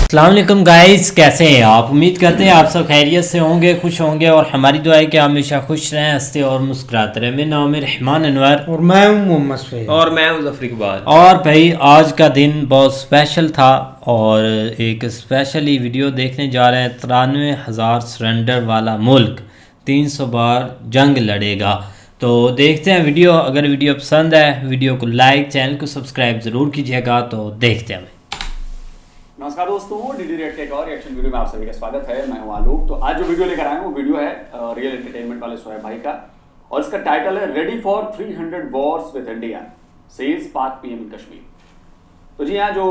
अस्सलाम वालेकुम गाइस, कैसे हैं आप? उम्मीद करते हैं आप सब खैरियत से होंगे, खुश होंगे और हमारी दुआ है कि आप हमेशा खुश रहें, हंसते और मुस्कुराते रहें। मेरा नाम है रहमान अनवर और मैं हूं मोहम्मद सईद और मैं हूं ज़फ़र इकबाल। और भाई आज का दिन बहुत स्पेशल था और एक स्पेशली वीडियो देखने जा रहे हैं। 93,000 सरेंडर वाला मुल्क 300 बार जंग लड़ेगा। तो देखते हैं वीडियो। अगर वीडियो पसंद है वीडियो को लाइक, चैनल को सब्सक्राइब ज़रूर कीजिएगा। तो देखते हैं। नमस्कार दोस्तों, डीडी रेड के एक और रिएक्शन वीडियो में आप सभी का स्वागत है। मैं हूं आलोक। तो आज जो वीडियो लेकर आए हैं वो वीडियो है रियल एंटरटेनमेंट वाले शोएब भाई का और इसका टाइटल है ready for 300 Wars with India says पाक पीएम इन कश्मीर। तो जी यहाँ जो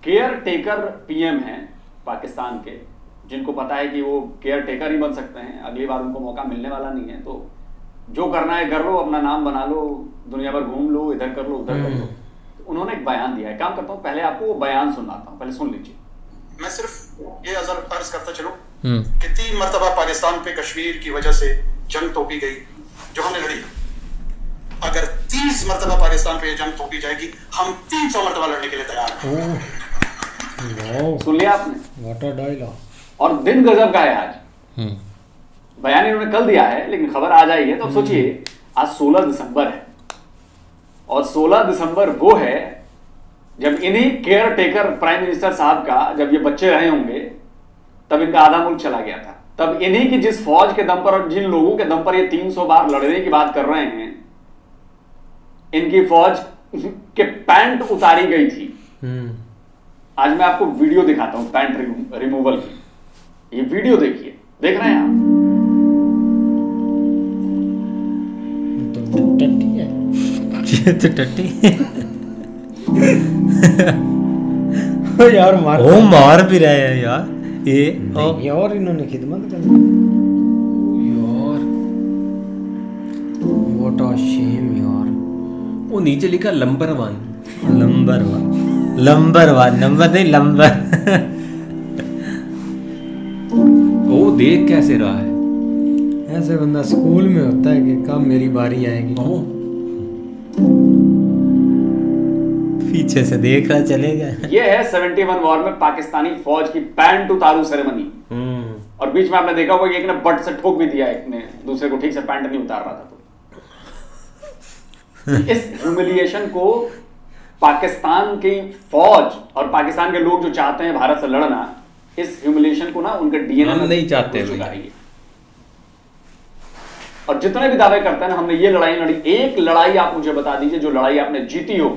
केयर टेकर पीएम हैं पाकिस्तान के, जिनको पता है कि वो केयर टेकर ही बन सकते हैं, अगली बार उनको मौका मिलने वाला नहीं है, तो जो करना है कर लो, अपना नाम बना लो, दुनिया भर घूम लो, इधर कर लो उधर कर लो। उन्होंने एक बयान दिया है। काम करता हूँ, पहले आपको वो बयान सुनाता हूँ, पहले सुन लीजिए। मैं सिर्फ ये अर्ज करता चलूं कि 3 मरतबा पाकिस्तान पे कश्मीर की वजह से जंग तोपी गई जो हमने लड़ी। अगर 30 मरतबा पाकिस्तान पे ये जंग तोपी जाएगी, हम 300 मरतबा लड़ने के लिए तैयार हैं। सुन लिया आपने? What a dialogue. और दिन गजब का है आज। बयान इन्होंने कल दिया है लेकिन खबर आज आई है। तो सोचिए आज 16 दिसंबर है और 16 दिसंबर वो है जब इन्हीं केयर टेकर प्राइम मिनिस्टर साहब का, जब ये बच्चे रहे होंगे तब इनका आधा मुल्क चला गया था। तब इन्हीं की जिस फौज के दम पर और जिन लोगों के दम पर ये 300 बार लड़ने की बात कर रहे हैं, इनकी फौज के पैंट उतारी गई थी। आज मैं आपको वीडियो दिखाता हूं पैंट रिमूवल की। ये वीडियो देखिए, देख रहे हैं आप? तो टट्टी है तो टट्टी ओ यार मार ओ मार भी रहे हैं यार ये। नहीं, और इन्होंने खिदमत कर दी यार। व्हाट अ शेम यार। वो नीचे लिखा नंबर 1। नंबर वन नंबर नहीं लंबर। वो देख कैसे रहा है? ऐसे बंदा स्कूल में होता है कि कब मेरी बारी आएगी। पीछे से देख रहा चलेगा। ये है 71 वॉर में पाकिस्तानी फौज की पैंट उतारू सेरेमनी। और बीच में आपने देखा होगा कि एक ने बट से ठोक भी दिया, एक ने दूसरे को ठीक से पैंट नहीं उतार रहा था। तो इस ह्यूमिलिएशन को पाकिस्तान की फौज और पाकिस्तान के लोग जो चाहते हैं भारत से लड़ना, इस ह्यूमिलिएशन को ना उनके डीएनए हम में नहीं चाहते घुस चुका है ये। और जितने भी दावे करते हैं ना हमने ये लड़ाई लड़ी, एक लड़ाई आप मुझे बता दीजिए जो लड़ाई आपने जीती हो।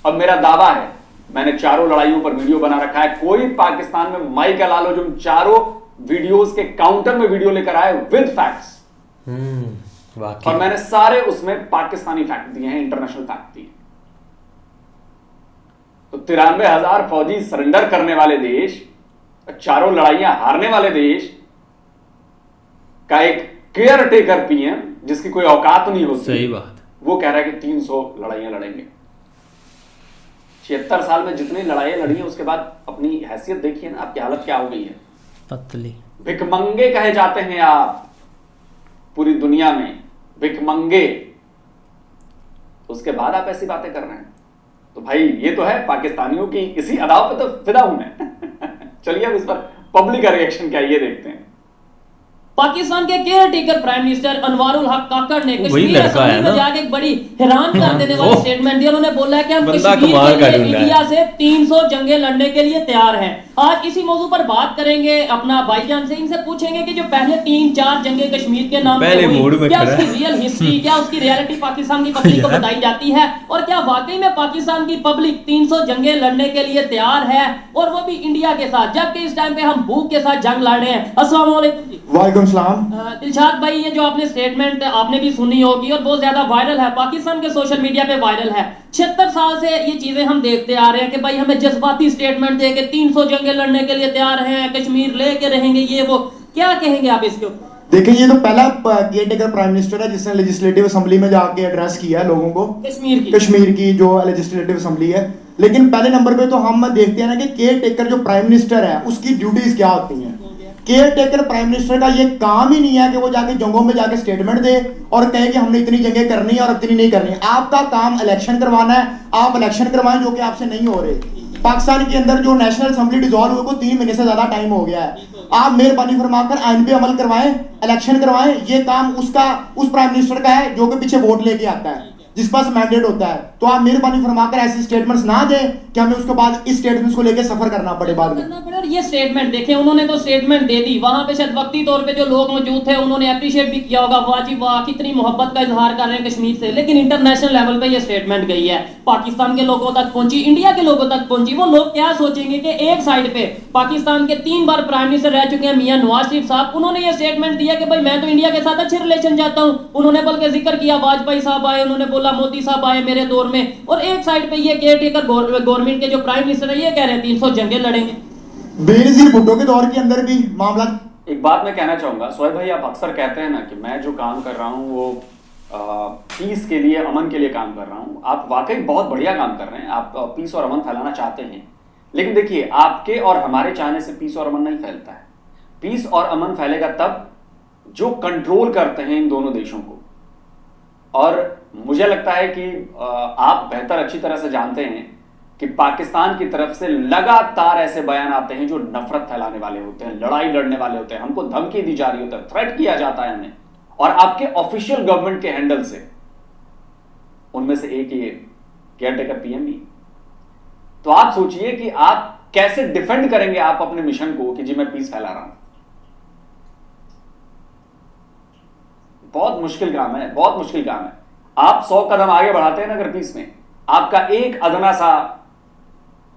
अब मेरा दावा है, मैंने चारों लड़ाइयों पर वीडियो बना रखा है। कोई पाकिस्तान में माइक ला लो जो चारों वीडियोस के काउंटर में वीडियो लेकर आए विद फैक्ट्स। और मैंने सारे उसमें पाकिस्तानी फैक्ट दिए हैं, इंटरनेशनल फैक्ट दिए। तो 93,000 फौजी सरेंडर करने वाले देश, चारों लड़ाइयां हारने वाले देश का एक केयर टेकर पीएम जिसकी कोई औकात नहीं होती, सही बात, वो कह रहा है कि 300 लड़ाइयां लड़ेंगे। 76 साल में जितनी लड़ाइयां लड़ी हैं उसके बाद अपनी हैसियत देखिए ना, आपकी हालत क्या हो गई है। पतली भिखमंगे कहे जाते हैं आप पूरी दुनिया में, भिखमंगे। उसके बाद आप ऐसी बातें कर रहे हैं। तो भाई ये तो है पाकिस्तानियों की, इसी अदाव पे तो फिदा हूं मैं। चलिए अब इस पर पब्लिक का रिएक्शन क्या है ये देखते हैं। पाकिस्तान के care taker prime minister Anwarul हक काकड़ ने कश्मीर असेंबली में जाके एक बड़ी हैरान कर देने वाली स्टेटमेंट दी। उन्होंने बोला है कि हम कश्मीर के लिए इंडिया से 300 जंगें लड़ने के लिए तैयार हैं। आज इसी मौजू पर बात करेंगे अपना भाईजान से। इनसे पूछेंगे कि जो पहले 3-4 जंगें कश्मीर के नाम पे हुई, क्या उसकी रियल हिस्ट्री, क्या उसकी रियलिटी पाकिस्तान की पब्लिक को बताई जाती है, और क्या वाकई में पाकिस्तान की पब्लिक 300 जंगें लड़ने के लिए तैयार है, और वो भी इंडिया के साथ, जबकि इस टाइम पे हम भूख के साथ जंग लड़ रहे हैं। अस्सलाम वालेकुम। वालेकुम सलाम। दिलशाद भाई, ये जो आपने स्टेटमेंट आपने भी सुनी होगी और बहुत ज्यादा वायरल है, पाकिस्तान के सोशल मीडिया पे वायरल है। 76 साल से ये चीजें हम देखते आ रहे हैं कि भाई हमें जज्बाती स्टेटमेंट दे के 300 जंगें लड़ने के लिए तैयार हैं, कश्मीर लेके रहेंगे, ये वो। क्या कहेंगे आप इसके ऊपर? देखिए, ये तो पहला केयर टेकर प्राइम मिनिस्टर है जिसने लेजिस्लेटिव असेंबली में जाके एड्रेस किया है लोगों को, कश्मीर की जो लेजिस्लेटिव असेंबली है। लेकिन पहले नंबर पे तो हम देखते हैं ना कि केयर टेकर जो प्राइम मिनिस्टर है उसकी ड्यूटीज क्या होती हैं। केयर टेकर प्राइम मिनिस्टर का ये काम ही नहीं है कि वो जाके जंगों में जाके स्टेटमेंट दे और कहे कि हमने इतनी जंगें करनी है और इतनी नहीं करनी। आपका काम इलेक्शन करवाना है, आप इलेक्शन करवाएं जो कि आपसे नहीं हो रहे। पाकिस्तान के अंदर जो नेशनल असेंबली डिसॉल्व हुए को 3 महीने से ज्यादा टाइम हो गया है। आप मेहरबानी फरमाकर आइन पे अमल करवाएं, इलेक्शन करवाएं। ये काम उस प्राइम मिनिस्टर का है जो कि पीछे वोट लेके आता है, जिस पास मैंडेट होता है। तो आप मेहरबानी फरमाकर ऐसे स्टेटमेंट्स ना दें कि हमें उसके बाद इस स्टेटमेंट्स को लेकर सफर करना पड़े बाद में। और ये स्टेटमेंट देखें, उन्होंने तो स्टेटमेंट दे दी, वहां पे शायद वक्ती तौर पे जो लोग मौजूद थे उन्होंने अप्रिशिएट भी किया होगा, वाह जी वाह कितनी मोहब्बत का इजहार कर रहे हैं कश्मीर से। लेकिन इंटरनेशनल लेवल पे ये स्टेटमेंट गई है, पाकिस्तान के लोगों तक पहुंची, इंडिया के लोगों तक पहुंची। वो लोग क्या सोचेंगे कि एक साइड पे पाकिस्तान के 3 बार प्राइम मिनिस्टर रह चुके हैं मियां नवाज शरीफ साहब, उन्होंने ये स्टेटमेंट दिया कि भाई मैं तो इंडिया के साथ अच्छे रिलेशन चाहता हूं। उन्होंने बल्कि जिक्र किया वाजपेयी साहब आए, उन्होंने बोला मोदी साहब आए मेरे दौर में, और एक साइड पे ये केयर टेकर गवर्नमेंट के जो प्राइम मिनिस्टर है ये कह रहे हैं 300 जंगें लड़ेंगे। बेनजीर भुट्टो के दौर के अंदर भी मामला। एक बात मैं कहना चाहूंगा सोहेब भाई, आप अक्सर कहते हैं ना कि मैं जो काम कर रहा हूं वो पीस के लिए, अमन के लिए काम कर रहा हूं। आप वाकई बहुत बढ़िया काम कर रहे हैं, आप पीस और अमन फैलाना चाहते हैं। लेकिन देखिए, आपके और हमारे चाहने से पीस और अमन नहीं फैलता है। पीस और अमन फैलेगा तब जो कंट्रोल करते हैं इन दोनों देशों को। और मुझे लगता है कि आप बेहतर अच्छी तरह से जानते हैं कि पाकिस्तान की तरफ से लगातार ऐसे बयान आते हैं जो नफरत फैलाने वाले होते हैं, लड़ाई लड़ने वाले होते हैं, हमको धमकी दी जा रही होती है, थ्रेट किया जाता है हमें, और आपके ऑफिशियल गवर्नमेंट के हैंडल से। उनमें से एक ये केयर टेकर पीएम भी। तो आप सोचिए कि आप कैसे डिफेंड करेंगे आप अपने मिशन को कि जी मैं पीस फैला रहा हूं। बहुत मुश्किल काम है, बहुत मुश्किल काम है। आप 100 कदम आगे बढ़ाते हैं ना अगर पीस में, आपका एक अदना सा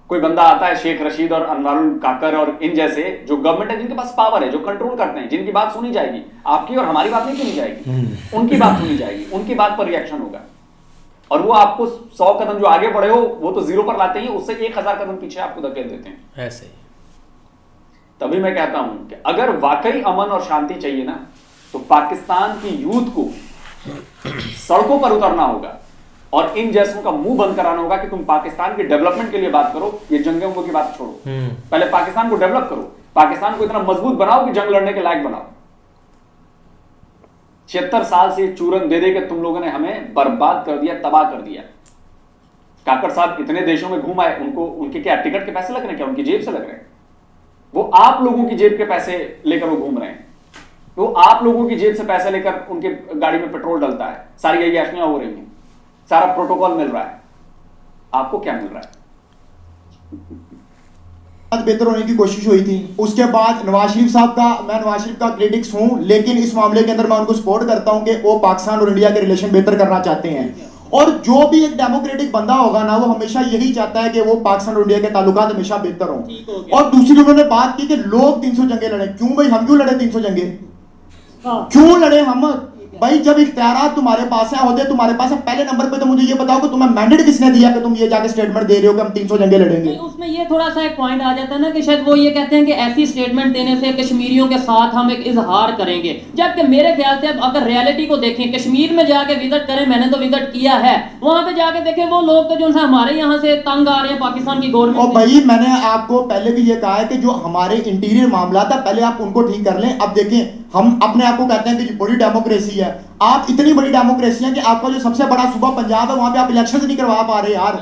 कोई बंदा आता है, शेख रशीद और अनवारुल काकर और इन जैसे जो गवर्नमेंट है, जिनके पास पावर है, जो कंट्रोल करते हैं, जिनकी बात सुनी जाएगी। आपकी और हमारी बात नहीं सुनी जाएगी, उनकी बात सुनी जाएगी, उनकी बात पर रिएक्शन होगा। और वो आपको 100 कदम जो आगे बढ़े हो वो तो जीरो पर लाते ही, उससे 1000 कदम पीछे आपको धकेल देते हैं। ऐसे ही तभी मैं कहता हूं कि अगर वाकई अमन और शांति चाहिए ना, तो पाकिस्तान की यूथ को सड़कों पर उतरना होगा और इन जैसों का मुंह बंद कराना होगा कि तुम पाकिस्तान के डेवलपमेंट के लिए बात करो, ये जंगों की बात छोड़ो। पहले पाकिस्तान को डेवलप करो, पाकिस्तान को इतना मजबूत बनाओ कि जंग लड़ने के लायक बनाओ। 76 साल से चूरन दे दे के तुम लोगों ने हमें बर्बाद कर दिया, तबाह कर दिया। काकड़ साहब इतने देशों में घूम आए, उनको उनके क्या टिकट के पैसे लग रहे हैं, क्या उनकी जेब से लग रहे हैं? वो आप लोगों की जेब के पैसे लेकर वो घूम रहे हैं। वो आप लोगों की जेब से पैसे लेकर उनके गाड़ी में पेट्रोल डलता है, सारी अय्याशियां हो रही हैं, सारा प्रोटोकॉल मिल रहा है। आपको क्या मिल रहा है? बेहतर होने की कोशिश हुई थी। उसके बाद नवाज शरीफ साहब का, मैं नवाज शरीफ का क्रिटिक्स हूं, लेकिन इस मामले के अंदर मैं उनको सपोर्ट करता हूं कि वो पाकिस्तान और इंडिया के रिलेशन बेहतर करना चाहते हैं। और जो भी एक डेमोक्रेटिक बंदा होगा ना, वो हमेशा यही चाहता है कि वो पाकिस्तान और इंडिया के ताल्लुकात हमेशा बेहतर हों। और दूसरी उन्होंने बात की कि लोग 300 जंगे लड़े। क्यों भाई, हम क्यों लड़े 300 जंगे? क्यों लड़े हम? भाई जब इख्तियारात तुम्हारे पास है, ओहदे तुम्हारे पास है, पहले नंबर पे तो मुझे ये बताओ कि तुम्हें मैंडेट किसने दिया कि तुम ये जाके स्टेटमेंट दे रहे हो कि हम 300 जंगे लड़ेंगे? उसमें ये थोड़ा सा एक पॉइंट आ जाता है ना कि शायद वो ये कहते हैं कि ऐसी स्टेटमेंट देने से कश्मीरियों के साथ हम एक इजहार करेंगे, जबकि मेरे ख्याल से अगर रियलिटी को देखें, कश्मीर में जाके विजिट करें, मैंने तो विजिट किया है, वहां पे जाके देखें वो लोग तो जो है हमारे यहाँ से तंग आ रहे हैं पाकिस्तान की गवर्नमेंट। और भाई मैंने आपको पहले भी ये कहा है कि जो हमारे इंटीरियर मामला था पहले आप उनको ठीक कर लें। अब देखें, हम अपने आप को कहते हैं कि बड़ी डेमोक्रेसी है। आप इतनी बड़ी डेमोक्रेसी है कि आपका जो सबसे बड़ा सूबा पंजाब है, वहां पे आप इलेक्शन नहीं करवा पा रहे यार।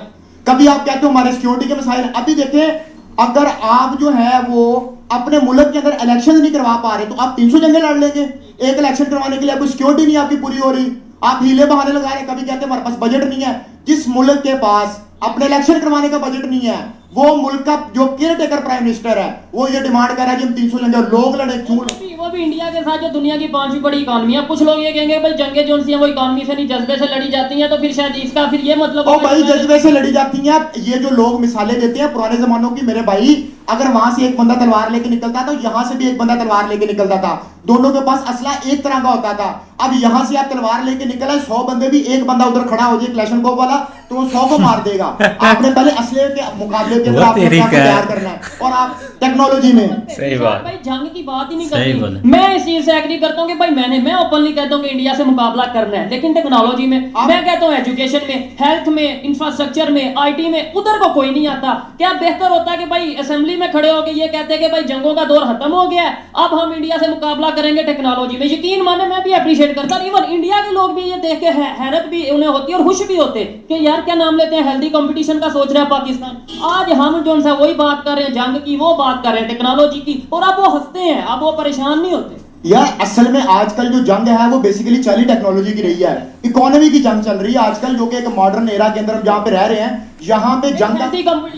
कभी आप कहते हो हमारे सिक्योरिटी के मसाइल। अभी देखें, अगर आप जो है वो अपने मुल्क के अंदर इलेक्शन नहीं करवा पा रहे तो आप 300 जंगे लड़ लेंगे। एक इलेक्शन करवाने के लिए आपको सिक्योरिटी नहीं आपकी पूरी हो रही, आप हीले बहाने लगा रहे। कभी कहते हैं हमारे पास बजट नहीं है। जिस मुल्क के पास अपने इलेक्शन करवाने का बजट नहीं है, वो मुल्क का जो केयर टेकर प्राइम मिनिस्टर है वो ये डिमांड कर रहा है कि हम 300 जंगे लोग लड़े। क्यों? वो भी इंडिया के साथ जो दुनिया की 5वीं बड़ी इकॉनमी है। कुछ लोग ये कहेंगे भाई जंगे जो सी है वो इकॉनमी से नहीं जज्बे से लड़ी जाती हैं, तो फिर शायद इसका फिर ये मतलब ओ भाई जज्बे से लड़ी जाती हैं। ये जो लोग मिसालें देते हैं पुराने जमानों की, मेरे भाई अगर वहां से एक बंदा तलवार लेके निकलता तो यहाँ से भी एक बंदा तलवार लेके निकलता था। दोनों के पास असला एक तरह का होता था। अब यहाँ से आप तलवार लेके निकला, 100 बंदे भी, एक बंदा उधर खड़ा हो जाए क्लैशनकोव वाला तो वो 100 को मार देगा। आपने पहले असले के मुकाबले के अंदर आपको तैयार करना है। और आप टेक्नोलॉजी में सही बात, भाई जंग की बात ही नहीं करती। मैं इस चीज से एग्री करता हूँ कि भाई मैं ओपनली कहता हूँ कि इंडिया से मुकाबला करना है, लेकिन टेक्नोलॉजी में मैं कहता हूँ, एजुकेशन में, हेल्थ में, इंफ्रास्ट्रक्चर में, IT में, उधर को कोई नहीं आता। क्या बेहतर होता है कि भाई असेंबली असेंबली में खड़े होकर ये कहते हैं कि भाई जंगों का दौर खत्म हो गया है, अब हम इंडिया से मुकाबला करेंगे टेक्नोलॉजी में। यकीन माने मैं भी अप्रिशिएट करता, इवन इंडिया के लोग भी ये देख के हैरत भी उन्हें होती है और खुश भी होते कि यार क्या नाम लेते हैं, हेल्दी कंपटीशन का सोच रहा है पाकिस्तान। आज हम जो सा वही बात कर रहे हैं जंग की, वो बात कर रहे हैं टेक्नोलॉजी की, और अब वो हंसते हैं, अब वो परेशान नहीं होते। यार असल में आजकल जो जंग है वो बेसिकली चली टेक्नोलॉजी की रही है, इकोनॉमी की जंग चल रही है आजकल, जो कि एक मॉडर्न एरा के अंदर हम जहाँ पे रह रहे हैं, यहाँ पे जंग का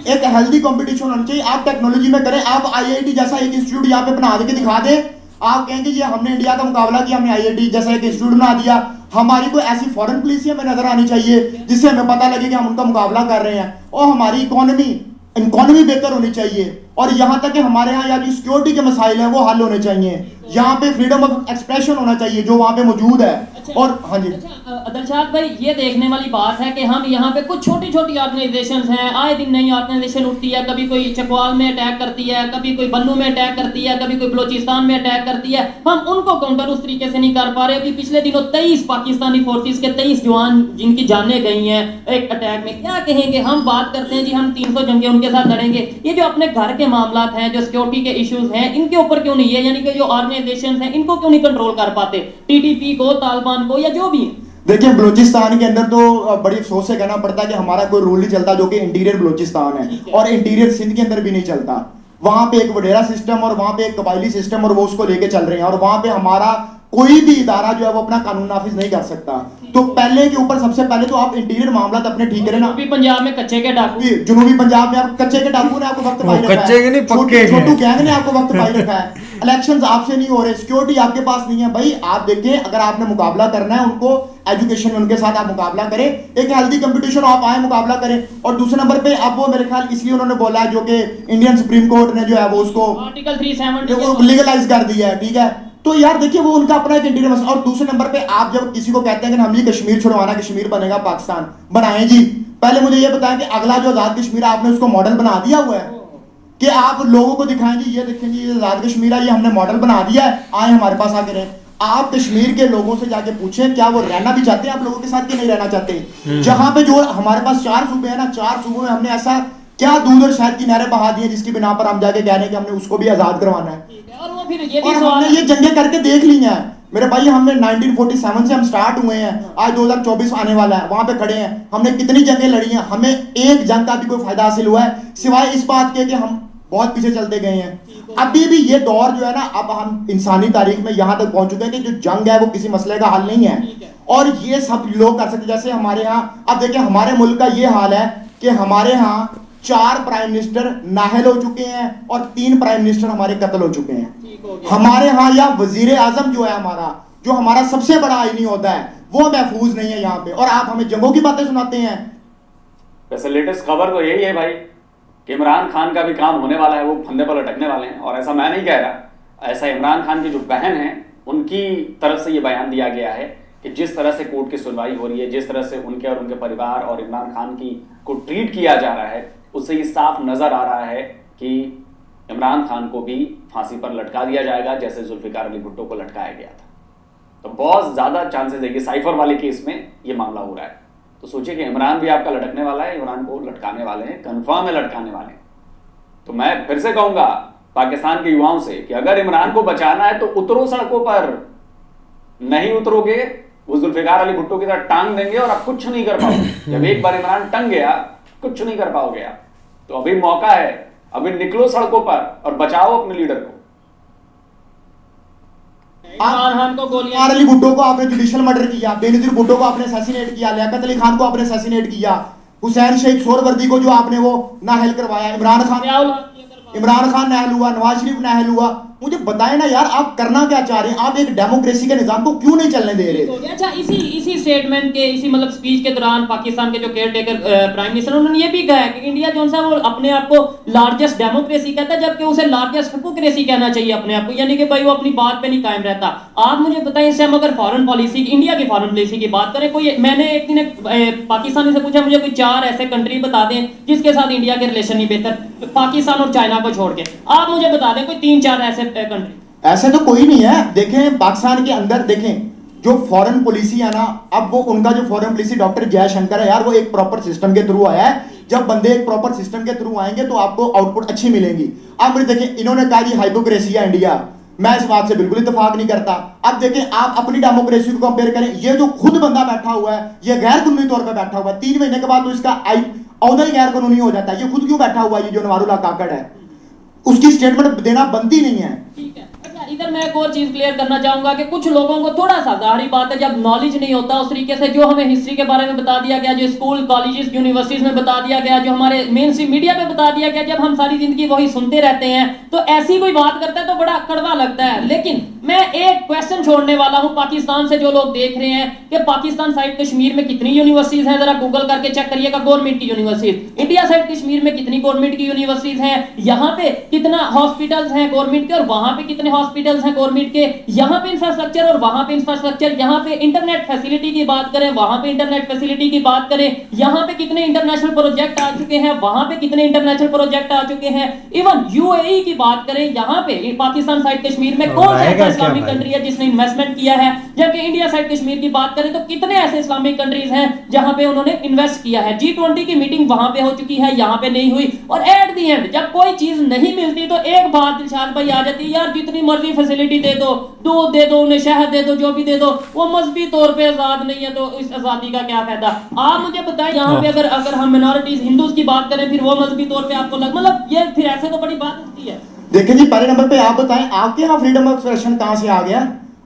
एक हेल्दी कंपटीशन होना चाहिए। आप टेक्नोलॉजी में करें, आप आईआईटी जैसा एक इंस्टीट्यूट यहाँ पे बना के दिखा दे, आप कहेंगे ये हमने इंडिया का मुकाबला किया, हमने आईआईटी जैसा एक इंस्टीट्यूट बना दिया। हमारी कोई ऐसी फॉरेन पॉलिसी हमें नजर आनी चाहिए जिससे हमें पता लगे कि हम उनका मुकाबला कर रहे हैं, और हमारी इकोनॉमी बेहतर होनी चाहिए, और यहाँ तक कि हमारे यहाँ या जो सिक्योरिटी के मसाइल हैं वो हल होने चाहिए, यहाँ पे फ्रीडम ऑफ एक्सप्रेशन होना चाहिए जो वहाँ पे मौजूद है। और हाँ जी दिलशाद भाई, ये देखने वाली बात है कि हम यहाँ पे कुछ छोटी छोटी ऑर्गेनाइजेशंस हैं, आए दिन नई ऑर्गेनाइजेशन उठती है, कभी कोई चकवाल में अटैक करती है, कभी कोई बन्नू में अटैक करती है, कभी कोई बलोचिस्तान में अटैक करती है, हम उनको काउंटर उस तरीके से नहीं कर पा रहे। अभी पिछले दिनों 23 पाकिस्तानी फोर्सेस के 23 जवान जिनकी जानें गई हैं एक अटैक में, क्या कहेंगे? हम बात करते हैं जी हम 300 जंगे उनके साथ लड़ेंगे, ये जो अपने घर के मामला हैं, जो सिक्योरिटी के इश्यूज हैं, इनके ऊपर क्यों नहीं है, यानी कि जो ऑर्गेनाइजेशंस हैं इनको क्यों नहीं कंट्रोल कर पाते, टीटीपी को, तालिबान को, या जो भी है? देखिए बलूचिस्तान के अंदर तो बड़ी अफसोस से कहना पड़ता है कि हमारा कोई रूल नहीं चलता, जो कि इंटीरियर बलूचिस्तान है, और इंटीरियर सिंध के अंदर भी नहीं चलता। वहां पे एक वडेरा सिस्टम और वहां पे एक कबायली सिस्टम, और वो उसको लेके चल रहे हैं, और वहां पे हमारा कोई भी इदारा जो है वो अपना कानून नाफिज नहीं कर सकता। तो पहले के ऊपर सबसे पहले तो आप इंटीरियर मामला अपने ठीक करें ना। जनूबी पंजाब में कच्चे के डाकू, जनूबी पंजाब में आप कच्चे के डाकू ने आपको वक्त पाई रखा है, कच्चे के नहीं पक्के छोटू गैंग ने आपको वक्त पाई रखा है, इलेक्शंस आपसे नहीं हो रहे, सिक्योरिटी आपके पास नहीं है। भाई आप देखिए, अगर आपने मुकाबला करना है उनको एजुकेशन में उनके साथ आप मुकाबला करें, एक हेल्दी कंपटीशन आप आए मुकाबला करें। और दूसरे नंबर पे आप वो मेरे ख्याल इसलिए उन्होंने बोला है जो कि इंडियन सुप्रीम कोर्ट ने जो है वो उसको आर्टिकल 370 लीगलाइज कर दिया है, ठीक है। तो यार देखिए वो उनका अपना एक इंटीरियर मसला। और दूसरे नंबर पे आप जब किसी को कहते हैं कि हम ये कश्मीर छुड़वाना, कश्मीर बनेगा पाकिस्तान, बनाएं जी। पहले मुझे ये बताएं कि अगला जो आजाद कश्मीर आपने उसको मॉडल बना दिया हुआ है कि आप लोगों को दिखाएं जी ये देखें जी ये आजाद कश्मीर है, ये हमने मॉडल बना दिया है, आए हमारे पास आके रहें। आप कश्मीर के लोगों से जाके पूछें क्या वो रहना भी चाहते हैं आप लोगों के साथ कि नहीं रहना चाहते। जहां पे जो हमारे पास 4 सूबे हैं ना, 4 सूबों में हमने ऐसा क्या दूध और शहद की नहरें बहा दी है जिसकी बिना पर हम जाके कह रहे हैं कि हमने उसको भी आजाद करवाना है। और वो फिर ये भी और सवाल हमने ये जंगे करके देख ली हैं मेरे भाई, हमने 1947 से हम स्टार्ट हुए हैं, आज 2024 आने वाला है, वहां पे खड़े हैं, हमने कितनी जंगें लड़ी हैं, हमें एक जंग का भी कोई फायदा हासिल हुआ है सिवाय इस बात के कि हम बहुत पीछे चलते गए हैं। अभी भी ये दौर जो है ना, अब हम इंसानी तारीख में यहाँ तक पहुंच चुके हैं कि जो जंग है वो किसी मसले का हल नहीं है, और ये सब लोग कर सकते। जैसे हमारे यहाँ अब देखिए हमारे मुल्क का ये हाल है कि हमारे यहाँ 4 प्राइम मिनिस्टर नाहल हो चुके हैं और 3 प्राइम मिनिस्टर हमारे कत्ल हो चुके हैं। हमारे यहाँ या वजीर आजम जो है हमारा, जो हमारा सबसे बड़ा आईनी होता है, वो महफूज नहीं है यहाँ पे, और आप हमें जंगों की बातें सुनाते हैं। वैसे लेटेस्ट खबर तो यही है भाई कि इमरान खान का भी काम होने वाला है, वो फंदे पर लटकने वाले हैं। और ऐसा मैं नहीं कह रहा, ऐसा इमरान खान की जो बहन है उनकी तरफ से ये बयान दिया गया है कि जिस तरह से कोर्ट की सुनवाई हो रही है, जिस तरह से उनके और उनके परिवार और इमरान खान की को ट्रीट किया जा रहा है, उससे ये साफ नजर आ रहा है कि इमरान खान को भी फांसी पर लटका दिया जाएगा जैसे जुल्फिकार अली भुट्टो को लटकाया गया था। तो बहुत ज्यादा चांसेस है कि साइफर वाले केस में ये मामला हो रहा है। तो सोचिए कि इमरान भी आपका लटकने वाला है, इमरान को लटकाने वाले हैं, कंफर्म है लटकाने वाले हैं। तो मैं फिर से कहूंगा पाकिस्तान के युवाओं से कि अगर इमरान को बचाना है तो उतरो सड़कों पर, नहीं उतरोगे वो जुल्फिकार अली भुट्टो की तरह टांग देंगे और आप कुछ नहीं कर पाओगे। जब एक बार इमरान टंग गया कुछ नहीं कर पाओगे आप। तो अभी मौका है, अभी निकलो सड़कों पर और बचाओ अपने लीडर को। इमरान खान को गोलियां, अली भुट्टो को आपने जुडिशियल मर्डर किया, बेनजीर भुट्टो को आपने असैसिनेट किया, लियाकत अली खान को आपने असैसिनेट किया, हुसैन शेख सोहरवर्दी को जो आपने वो नाहल करवाया, इमरान खान नाहल हुआ, नवाज शरीफ नाहल हुआ। मुझे बताएं ना यार, आप करना क्या चाह रहे हैं? आप एक डेमोक्रेसी के निजाम को क्यों नहीं चलने दे रहे? अच्छा, इसी स्टेटमेंट के, इसी मतलब स्पीच के दौरान पाकिस्तान के जो केयर टेकर प्राइम मिनिस्टर, उन्होंने ये भी कहा है कि इंडिया जो है वो अपने आप को लार्जेस्ट डेमोक्रेसी कहता है, जबकि उसे लार्जेस्ट हिपोक्रेसी कहना चाहिए अपने आप को, यानी कि भाई वो अपनी बात पे नहीं कायम रहता। आप मुझे बताएं, इससे हम अगर फॉरेन पॉलिसी, इंडिया की फॉरेन पॉलिसी की बात करें, कोई मैंने एक दिन पाकिस्तानी से पूछा मुझे कोई 4 ऐसे कंट्री बता दें जिसके साथ इंडिया के रिलेशन नहीं बेहतर, पाकिस्तान और चाइना को छोड़ के। आप मुझे बता दें कोई 3-4 ऐसे कंट्री। ऐसे तो कोई नहीं है। देखें पाकिस्तान के अंदर देखें जो फॉरेन पॉलिसी है ना, अब वो उनका जो फॉरेन पॉलिसी डॉक्टर जयशंकर है यार, वो एक प्रॉपर सिस्टम के थ्रू आया है जब बंदे एक प्रॉपर सिस्टम के थ्रू आएंगे तो आपको आउटपुट अच्छी मिलेंगी। अब देखिए इन्होंने कहा जी हाइपोक्रेसी है इंडिया, मैं इस बात से बिल्कुल इत्तेफाक नहीं करता। अब देखें आप अपनी डेमोक्रेसी को कंपेयर करें, ये जो खुद बंदा बैठा हुआ है ये गैर कानूनी तौर पर बैठा हुआ है, 3 महीने के बाद तो इसका औहदा ही गैर कानूनी हो जाता है। ये खुद क्यों बैठा हुआ है, ये जो अनवारुल हक काकड़ है, उसकी स्टेटमेंट देना बनती नहीं है। ठीक है, अच्छा इधर मैं एक और चीज क्लियर करना चाहूंगा कि कुछ लोगों को थोड़ा सा जाहिर बात है जब नॉलेज नहीं होता उस तरीके से, जो हमें हिस्ट्री के बारे में बता दिया गया, जो स्कूल कॉलेजेस यूनिवर्सिटीज में बता दिया गया, जो हमारे मेन स्ट्रीम मीडिया पे बता दिया गया, जब हम सारी जिंदगी वही सुनते रहते हैं तो ऐसी कोई बात करता है तो बड़ा कड़वा लगता है। लेकिन मैं एक क्वेश्चन छोड़ने वाला हूं पाकिस्तान से जो लोग देख रहे हैं कि पाकिस्तान साइड कश्मीर में कितनी यूनिवर्सिटीज हैं, जरा गूगल करके चेक करिएगा गवर्नमेंट की यूनिवर्सिटीज। इंडिया साइड कश्मीर में कितनी गवर्नमेंट की यूनिवर्सिटीज हैं, यहाँ पे कितना हॉस्पिटल्स हैं गवर्नमेंट के और वहां पे कितने हॉस्पिटल्स हैं गवर्नमेंट के, यहाँ पे इंफ्रास्ट्रक्चर और वहां पे इंफ्रास्ट्रक्चर, यहाँ पे इंटरनेट फैसिलिटी की बात करें, वहां पे इंटरनेट फैसिलिटी की बात करें, यहाँ पे कितने इंटरनेशनल प्रोजेक्ट आ चुके हैं, वहां पे कितने इंटरनेशनल प्रोजेक्ट आ चुके हैं, इवन यूएई की बात करें, यहाँ पे पाकिस्तान साइड कश्मीर में कौन सा ऐसा इस्लामिक कंट्री है जिसने इन्वेस्टमेंट किया है, जबकि इंडिया साइड कश्मीर की बात करें तो कितने ऐसे इस्लामिक कंट्रीज हैं जहां पे उन्होंने इन्वेस्ट किया है। G20 की मीटिंग वहां पे हो चुकी है, यहाँ पे नहीं हुई। और एट दी एंड जब कोई चीज नहीं मिलती तो एक बात दिलशाद भाई आ जाती है, यार जितनी मर्जी फैसिलिटी दे दो, दूध दे दो, उन्हें शहद दे दो, जो भी दे दो, वो मजहबी तौर पे आजाद नहीं है तो इस आजादी का क्या फायदा। आप मुझे बताएं यहाँ पे अगर हम मिनॉरिटीज हिंदूज की बात करें फिर वो मजहबी तौर पे आपको मतलब ये फिर ऐसे तो बड़ी बात होती है। देखिए जी पहले नंबर पे आप बताएं आपके यहाँ फ्रीडम ऑफ एक्सप्रेशन कहां से आ गया।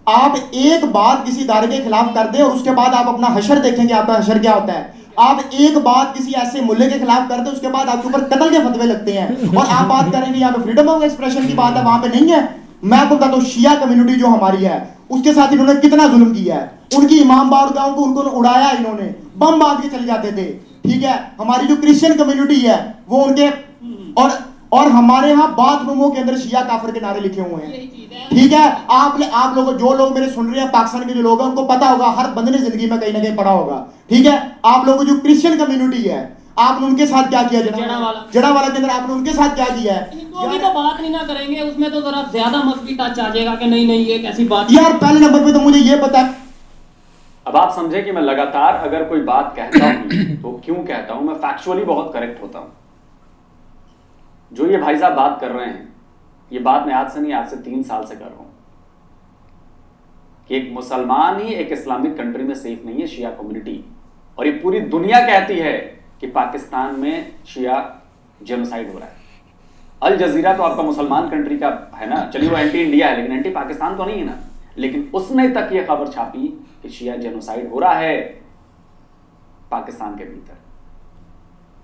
आप एक बात किसी इदारे के खिलाफ कर दे और उसके बाद आप अपना हशर देखेंगे, आपका हशर क्या होता है। आप एक बात किसी ऐसे मुल्ले के खिलाफ कर दे उसके बाद आपके ऊपर कत्ल के फतवे लगते हैं, और आप बात करेंगे यहाँ पे फ्रीडम ऑफ एक्सप्रेशन की बात है, वहां पे नहीं है। मैं आपको बताता हूँ शिया कम्युनिटी जो हमारी है उसके साथ इन्होंने कितना जुल्म किया है, उनकी इमाम बारगाहों को उनको उड़ाया, इन्होंने बम बांध के चले जाते थे। ठीक है, हमारी जो क्रिश्चियन कम्युनिटी है वो उनके और हमारे यहाँ बाथरूमों के अंदर शिया काफिर के नारे लिखे हुए हैं। ठीक है, आप लोग जो लोग मेरे सुन रहे हैं पाकिस्तान के जो लोग हैं उनको पता होगा, हर बंदे ने जिंदगी में कहीं ना कहीं पढ़ा होगा। ठीक है, आप लोगों जो क्रिश्चियन कम्युनिटी है आपने उनके साथ क्या किया, जड़ावाला के अंदर आपने उनके साथ क्या किया है। हिंदुओं की तो बात नहीं ना करेंगे, उसमें तो जरा ज्यादा मजहबी टच आ जाएगा कि नहीं ये कैसी बात। यार पहले नंबर पे तो मुझे ये पता है। अब आप समझे कि मैं लगातार अगर कोई बात कहता हूं तो क्यों कहता हूं, मैं फैक्चुअली बहुत करेक्ट होता हूं। जो ये भाई साहब बात कर रहे हैं ये बात मैं आज से नहीं, आज से 3 साल से कर रहा हूं कि एक मुसलमान ही एक इस्लामिक कंट्री में सेफ नहीं है, शिया कम्युनिटी। और ये पूरी दुनिया कहती है कि पाकिस्तान में शिया जेनोसाइड हो रहा है। अल जजीरा तो आपका मुसलमान कंट्री का है ना, चलिए वो एंटी इंडिया है लेकिन एंटी पाकिस्तान तो नहीं है ना। लेकिन उसने तक ये खबर छापी कि शिया जेनोसाइड हो रहा है पाकिस्तान के भीतर।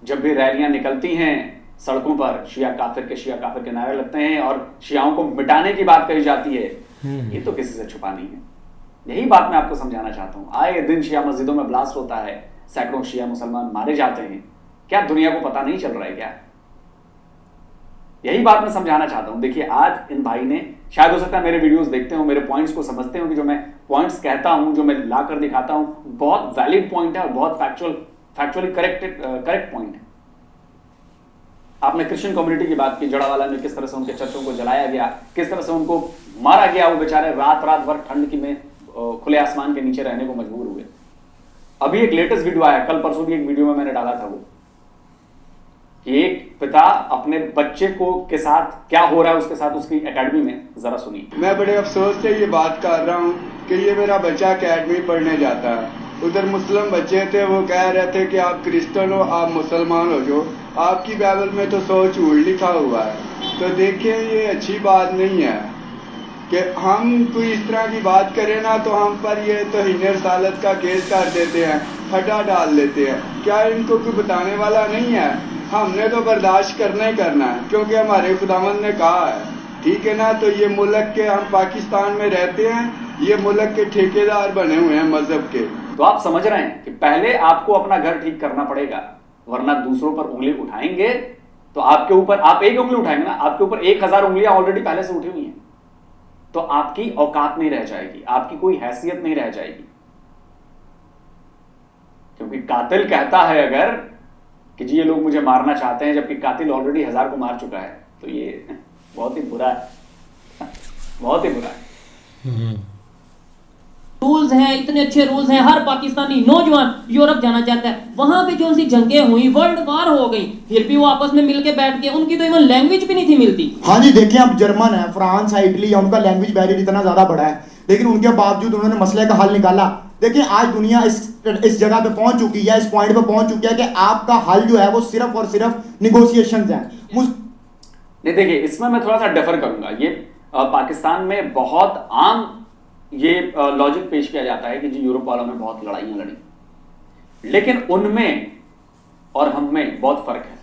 जब भी रैलियां निकलती हैं सड़कों पर शिया काफिर के नारे लगते हैं और शियाओं को मिटाने की बात कही जाती है, ये तो किसी से छुपा नहीं है। यही बात मैं आपको समझाना चाहता हूं। आए दिन शिया मस्जिदों में ब्लास्ट होता है, सैकड़ों शिया मुसलमान मारे जाते हैं, क्या दुनिया को पता नहीं चल रहा है क्या? यही बात मैं समझाना चाहता हूं। देखिए आज इन भाई ने, शायद हो सकता है मेरे वीडियोस देखते हो, मेरे पॉइंट्स को समझते हो कि जो मैं पॉइंट्स कहता हूं, जो मैं लाकर दिखाता हूं, बहुत वैलिड पॉइंट है और बहुत फैक्चुअली करेक्ट पॉइंट है। आपने क्रिश्चियन कम्युनिटी की बात की, जड़ावाला में किस तरह से उनके चर्चों को जलाया गया, किस तरह से उनको मारा गया, वो बेचारे रात भर ठंड की में खुले आसमान के नीचे रहने को मजबूर हुए। अभी एक लेटेस्ट वीडियो आया, कल परसों भी एक वीडियो में मैंने डाला था वो, कि एक पिता अपने बच्चे को के साथ क्या हो रहा है उसके साथ उसकी एकेडमी में, जरा सुनिए। मैं बड़े अफसोस से ये बात कर रहा हूँ कि ये मेरा बच्चा एकेडमी पढ़ने जाता है, उधर मुस्लिम बच्चे थे, वो कह रहे थे कि आप क्रिश्चियन हो, आप मुसलमान हो, जो आपकी बाइबल में तो 100 झूठ लिखा हुआ है। तो देखिए ये अच्छी बात नहीं है कि हम कोई इस तरह की बात करें ना तो हम पर ये तो हिन्ने रसालत का केस कर देते हैं, हटा डाल लेते हैं। क्या इनको कोई बताने वाला नहीं है? हमने तो बर्दाश्त करना ही करना है क्योंकि हमारे खुदावंद ने कहा है, ठीक है ना। तो ये मुल्क के, हम पाकिस्तान में रहते हैं, ये मुल्क के ठेकेदार बने हुए हैं मजहब के। तो आप समझ रहे हैं कि पहले आपको अपना घर ठीक करना पड़ेगा, वरना दूसरों पर उंगली उठाएंगे तो आपके ऊपर, आप एक उंगली उठाएंगे ना, आपके ऊपर 1000 उंगलियां ऑलरेडी पहले से उठी हुई हैं, तो आपकी औकात नहीं रह जाएगी, आपकी कोई हैसियत नहीं रह जाएगी। क्योंकि कातिल कहता है अगर कि जी ये लोग मुझे मारना चाहते हैं, जबकि कातिल ऑलरेडी 1000 को मार चुका है, तो ये बहुत ही बुरा है, बहुत ही बुरा है। रूल्स हैं, इतने अच्छे रूल्स हैं, हर पाकिस्तानी नौजवान यूरोप जाना चाहता है। वहां पे जो सी जंगें हुई, वर्ल्ड वार हो गई, फिर भी वो आपस में मिलके बैठ के, उनकी तो इवन लैंग्वेज भी नहीं थी मिलती। हाँ जी, देखिए अब जर्मन है, फ्रांस है, इटली है, उनका लैंग्वेज बैरियर इतना ज्यादा बड़ा है, लेकिन उनके बावजूद उन्होंने मसले का हल निकाला। देखिए आज दुनिया इस जगह पे पहुंच चुकी है, इस पॉइंट पे पहुंच चुकी है कि आपका हल जो है वो सिर्फ और सिर्फ निगोशिएशंस है। नहीं देखिए, इसमें मैं थोड़ा सा डिफर करूंगा। ये पाकिस्तान में बहुत आम ये लॉजिक पेश किया जाता है कि जी यूरोप वालों ने बहुत लड़ाइयां लड़ी, लेकिन उनमें और हम में बहुत फर्क है।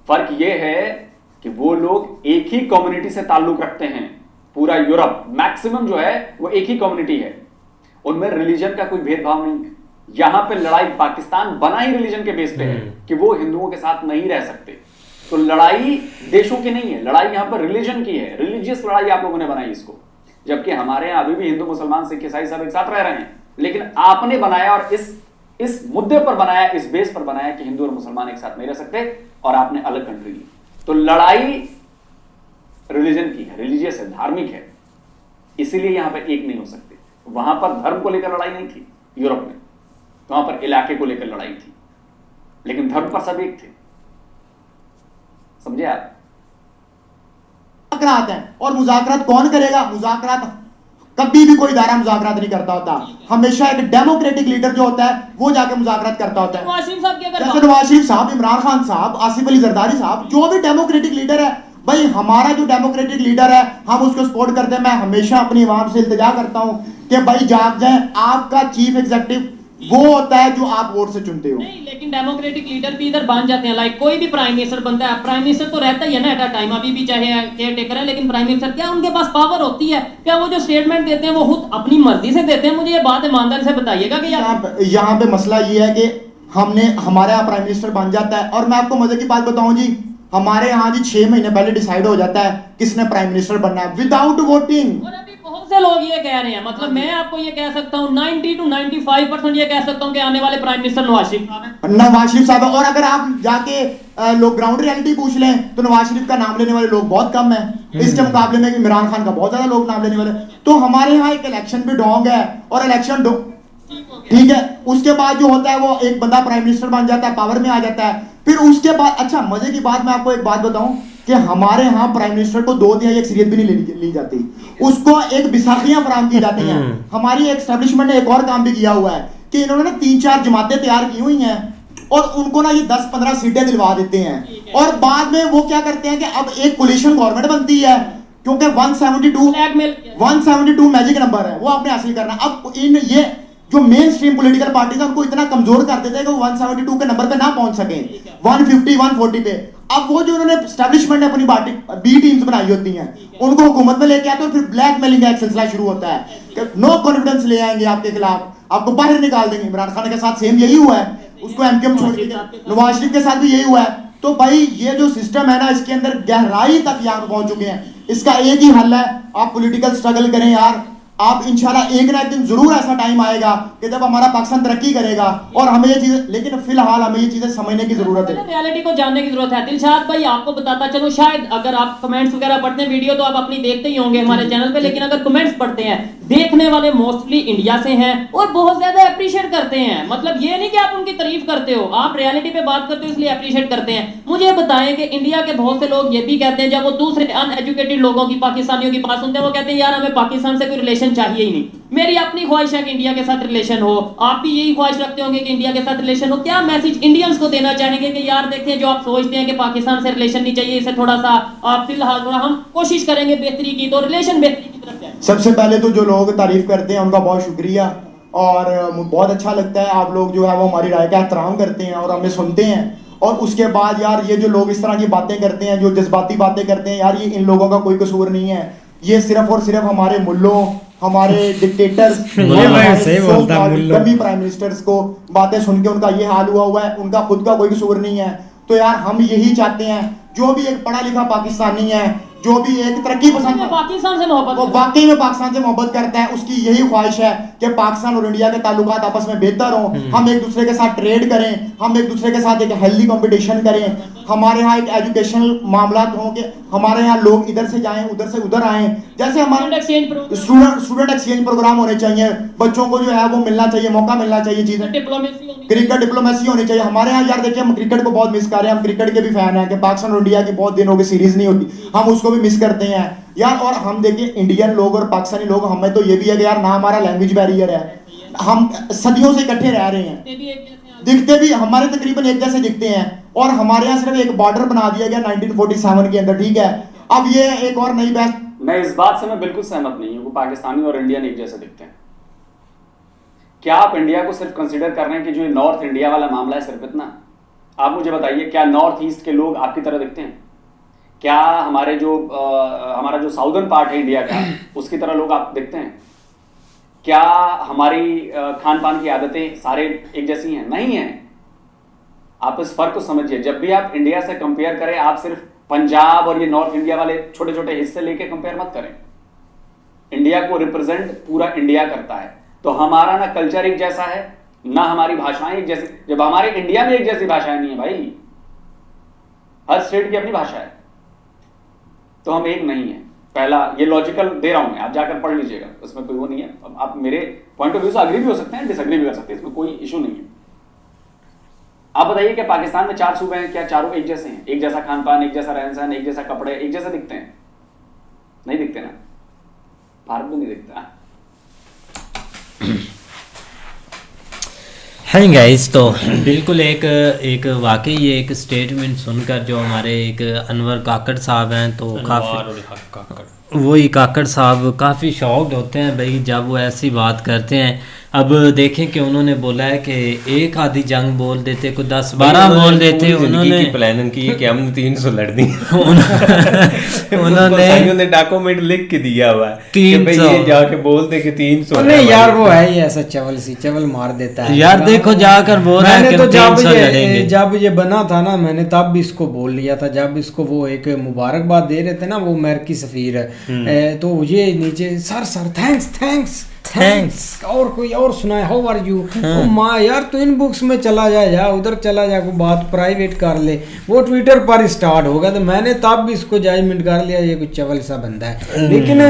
फर्क ये है कि वो लोग एक ही कम्युनिटी से ताल्लुक रखते हैं। पूरा यूरोप मैक्सिमम जो है वो एक ही कम्युनिटी है, उनमें रिलीजन का कोई भेदभाव नहीं है। यहां पे लड़ाई, पाकिस्तान बना ही रिलीजन के बेस पे है कि वो हिंदुओं के साथ नहीं रह सकते। तो लड़ाई देशों की नहीं है, लड़ाई यहां पर रिलीजन की है, रिलीजियस लड़ाई आप लोगों ने बनाई इसको। जबकि हमारे यहाँ अभी भी हिंदू मुसलमान सिख ईसाई सब एक साथ रह रहे हैं, लेकिन आपने बनाया और इस मुद्दे पर बनाया, इस बेस पर बनाया कि हिंदू और मुसलमान एक साथ नहीं रह सकते, और आपने अलग कंट्री ली। तो लड़ाई रिलीजन की है, रिलीजियस है, धार्मिक है, इसीलिए यहां पर एक नहीं हो सकते। वहां पर धर्म को लेकर लड़ाई नहीं थी यूरोप में, वहां पर इलाके को लेकर लड़ाई थी, लेकिन धर्म पर सब एक थे। समझे आप? मुज़ाकरात हैं, और मुज़ाकरात कौन करेगा? मुज़ाकरात कभी भी कोई इदारा मुज़ाकरात नहीं करता होता, हमेशा एक डेमोक्रेटिक लीडर जो होता है वो जाके मुज़ाकरात करता होता है। नवाज शरीफ साहब की अगर जैसे नवाज शरीफ साहब, इमरान खान साहब, आसिफ अली जरदारी साहब, जो भी डेमोक्रेटिक लीडर है, भाई हमारा जो डेमोक्रेटिक लीडर है हम उसको सपोर्ट करते हैं। मैं हमेशा अपनी आवाम से इल्तिजा करता हूं कि भाई जाग जाए, आपका चीफ एग्जीक्यूटिव वो होता है जो आप वोट से चुनते हो। नहीं, लेकिन डेमोक्रेटिक लीडर भी इधर बन जाते हैं। लाइक कोई भी प्राइम मिनिस्टर बनता है, प्राइम मिनिस्टर तो रहता ही है ना एट अ टाइम, अभी भी चाहे केयर टेकर है, लेकिन प्राइम मिनिस्टर क्या उनके पास पावर होती है? क्या वो जो स्टेटमेंट देते हैं वो खुद अपनी मर्जी से देते हैं? मुझे ये बात ईमानदारी से बताइएगा कि यहाँ पे मसला ये है कि हमारे यहाँ प्राइम मिनिस्टर बन जाता है, और मैं आपको मजे की बात बताऊं जी, हमारे यहाँ जी 6 महीने पहले डिसाइड हो जाता है किसने प्राइम मिनिस्टर बनना है, विदाउट वोटिंग। और अभी बहुत से लोग ये कह रहे हैं, मतलब मैं आपको ये कह सकता हूँ 90 to 95% ये कह सकता हूँ कि आने वाले प्राइम मिनिस्टर नवाज शरीफ साहब हैं। नवाज शरीफ साहब है, और अगर आप जाके लोग ग्राउंड रियलिटी पूछ लें तो नवाज शरीफ का नाम लेने वाले लोग बहुत कम है, इसके मुकाबले में इमरान खान का बहुत ज्यादा लोग नाम लेने वाले। तो हमारे यहाँ एक इलेक्शन भी डोंग है, और इलेक्शन ठीक है, उसके बाद जो होता है वो एक बंदा प्राइम मिनिस्टर बन जाता है, पावर में आ जाता है। फिर उसके बाद अच्छा मजे की बात, मैं आपको एक बात बताऊं कि हमारे यहाँ प्राइम मिनिस्टर को 2 तिहाई अक्सरियत भी नहीं ली जाती, उसको एक बिसाखियां फराहम की जाती हैं। हमारी एस्टेब्लिशमेंट ने एक और काम भी किया हुआ है कि इन्होंने 3-4 जमातें तैयार की हुई हैं, और उनको ना ये 10-15 सीटें दिलवा देते हैं, और बाद में वो क्या करते हैं कि अब एक कोलिशन गवर्नमेंट बनती है, क्योंकि 172 मैजिक नंबर है, वो आपने हासिल करना। अब ये जो मेन स्ट्रीम पॉलिटिकल पार्टीज है उनको इतना कमजोर कर देते हैं कि वो 172 के नंबर पे ना पहुंच सके, 150-140 पे। अब वो जो उन्होंने एस्टैब्लिशमेंट ने अपनी बी टीम्स बनाई होती हैं, उनको हुकूमत में लेके आते हैं, और फिर ब्लैकमेलिंग का एक सिलसिला शुरू होता है कि नो कॉन्फिडेंस ले आएंगे आपके खिलाफ, आपको बाहर निकाल देंगे। इमरान खान के साथ सेम यही हुआ है, उसको एमकेएम छोड़ के, नवाज शरीफ के साथ भी यही हुआ है। तो भाई ये जो सिस्टम है ना, इसके अंदर गहराई तक यहाँ पहुंच चुके हैं। इसका एक ही हल है, आप पॉलिटिकल स्ट्रगल करें यार, आप इंशाल्लाह एक ना एक दिन जरूर ऐसा टाइम आएगा कि जब हमारा पाकिस्तान तरक्की करेगा, और हमें ये चीजें, लेकिन फिलहाल हमें ये चीजें समझने की जरूरत है, रियलिटी को जानने की जरूरत है। दिलशाद भाई आपको बताता चलो, शायद अगर आप कमेंट्स वगैरह पढ़ते हैं, वीडियो तो आप अपनी देखते ही होंगे हमारे चैनल पे, लेकिन अगर कमेंट्स पढ़ते हैं, देखने वाले मोस्टली इंडिया से हैं और बहुत ज्यादा अप्रिशिएट करते हैं। मतलब ये नहीं कि आप उनकी तारीफ करते हो, आप रियलिटी पे बात करते हो इसलिए अप्रिशिएट करते हैं। मुझे बताएं कि इंडिया के बहुत से लोग ये भी कहते हैं, जब वो दूसरे अनएजुकेटेड लोगों की, पाकिस्तानियों की बात सुनते हैं, वो कहते हैं यार हमें पाकिस्तान से कोई रिलेशन चाहिए ही नहीं। मेरी अपनी ख्वाहिश है कि इंडिया के साथ रिलेशन हो, आप भी यही ख्वाहिश रखते होंगे कि इंडिया के साथ रिलेशन हो। क्या मैसेज इंडियंस को देना चाहेंगे कि यार देखें, जो आप सोचते हैं कि पाकिस्तान से रिलेशन नहीं चाहिए, इसे थोड़ा सा आप फिलहाल थोड़ा हम कोशिश करेंगे बेहतरी की, तो रिलेशन बेहतरी की तरफ जाए। सबसे पहले तो जो लोग तारीफ करते हैं उनका बहुत शुक्रिया, और बहुत अच्छा लगता है आप लोग जो है वो हमारी राय का एहतराम करते हैं और हमें सुनते हैं। और उसके बाद यार ये जो लोग इस तरह की बातें करते हैं, जो जज्बाती बातें करते हैं, यार ये इन लोगों का कोई कसूर नहीं है, ये सिर्फ और सिर्फ हमारे मुल्लों, हमारे डिक्टेटर्स, कभी प्राइम मिनिस्टर्स को बातें सुन के उनका ये हाल हुआ है, उनका खुद का कोई कसूर नहीं है। तो यार हम यही चाहते हैं, जो भी एक पढ़ा लिखा पाकिस्तानी है जो भी एक तरक्की पसंद पाकिस्तान से मोहब्बत वो वाकई में पाकिस्तान से मोहब्बत करता है, उसकी यही ख्वाहिश है कि पाकिस्तान और इंडिया के ताल्लुकात आपस में बेहतर हों, हम एक दूसरे के साथ ट्रेड करें, हम एक दूसरे के साथ एक हेल्दी कंपटीशन करें, हमारे यहाँ एक एजुकेशनल मामला हों कि हमारे यहाँ लोग इधर से जाएं उधर से उधर आएं, जैसे हमारे स्टूडेंट एक्सचेंज प्रोग्राम होने चाहिए, बच्चों को जो है वो मिलना चाहिए, मौका मिलना चाहिए, चीजें क्रिकेट डिप्लोमेसी होनी चाहिए। हमारे यहाँ यार देखिए हम क्रिकेट को बहुत मिस कर रहे हैं, हम क्रिकेट के भी फैन हैं कि पाकिस्तान और इंडिया की बहुत दिन हो गए सीरीज नहीं होती, हम उसको भी मिस करते हैं यार। और हम देखिए इंडियन लोग और पाकिस्तानी लोग, हमें तो ये भी है कि यार ना हमारा लैंग्वेज बैरियर है, हम सदियों से इकट्ठे रह रहे हैं, दिखते भी हमारे तकरीबन एक जैसे दिखते हैं, और हमारे यहाँ सिर्फ एक बॉर्डर बना दिया गया 1947 के अंदर, ठीक है। अब ये एक और नई बहस, मैं इस बात से मैं बिल्कुल सहमत नहीं हूँ, पाकिस्तानी और इंडियन एक जैसे दिखते हैं। क्या आप इंडिया को सिर्फ कंसीडर कर रहे हैं कि जो नॉर्थ इंडिया वाला मामला है सिर्फ इतना? आप मुझे बताइए, क्या नॉर्थ ईस्ट के लोग आपकी तरह दिखते हैं? क्या हमारे जो हमारा जो साउदर्न पार्ट है इंडिया का, उसकी तरह लोग आप दिखते हैं? क्या हमारी खान पान की आदतें सारे एक जैसी हैं? नहीं है। आप इस फर्क को समझिए। जब भी आप इंडिया से कंपेयर करें, आप सिर्फ पंजाब और ये नॉर्थ इंडिया वाले छोटे छोटे हिस्से लेके कंपेयर मत करें। इंडिया को रिप्रेजेंट पूरा इंडिया करता है। तो हमारा ना कल्चर एक जैसा है, ना हमारी भाषाएं एक जैसी। जब हमारे इंडिया में एक जैसी भाषाएं नहीं है भाई, हर स्टेट की अपनी भाषा है, तो हम एक नहीं है। पहला ये लॉजिकल दे रहा हूं मैं, आप जाकर पढ़ लीजिएगा, उसमें कोई वो नहीं है। अब आप मेरे पॉइंट ऑफ व्यू से अग्री भी हो सकते हैं, डिसएग्री भी कर सकते हैं, इसमें कोई इशू नहीं है। आप बताइए कि पाकिस्तान में 4 सूबे हैं, क्या चारों एक जैसे हैं? एक जैसा खान पान, एक जैसा रहन सहन, एक जैसा कपड़े, एक जैसे दिखते हैं? नहीं दिखते ना, भारत में नहीं दिखता। हाँ गाइस, तो बिल्कुल एक वाकई ये एक स्टेटमेंट सुनकर जो हमारे एक अनवर काकड़ साहब हैं, तो काफ़ी वही काकड़ साहब काफ़ी शॉक्ड होते हैं भाई जब वो ऐसी बात करते हैं। अब देखें कि उन्होंने बोला है कि एक आधी जंग बोल देते, को 10-12 बोल देते, उन्होंने प्लानिंग की कि हमने 300 लड़ दी। उन्होंने डॉक्यूमेंट लिख के दिया हुआ है कि भाई ये जाके बोल दे कि 300। नहीं यार वो है ही ऐसा चवल मार देता है यार। देखो जाकर बोल रहा है कि 300 लड़ेंगे। जब ये बना था ना, मैंने तब भी इसको बोल लिया था, जब इसको वो एक मुबारकबाद दे रहे थे ना वो अमेरिकी सफीर, तो ये नीचे सर थैंक्स और कोई और सुनाए हाउ आर यू। माँ यार तू इन बुक्स में चला जा उधर चला जा, कोई बात प्राइवेट कर ले। वो ट्विटर पर स्टार्ट हो गया, तो मैंने तब भी इसको जजमेंट कर लिया ये कुछ चवल सा बंदा है। लेकिन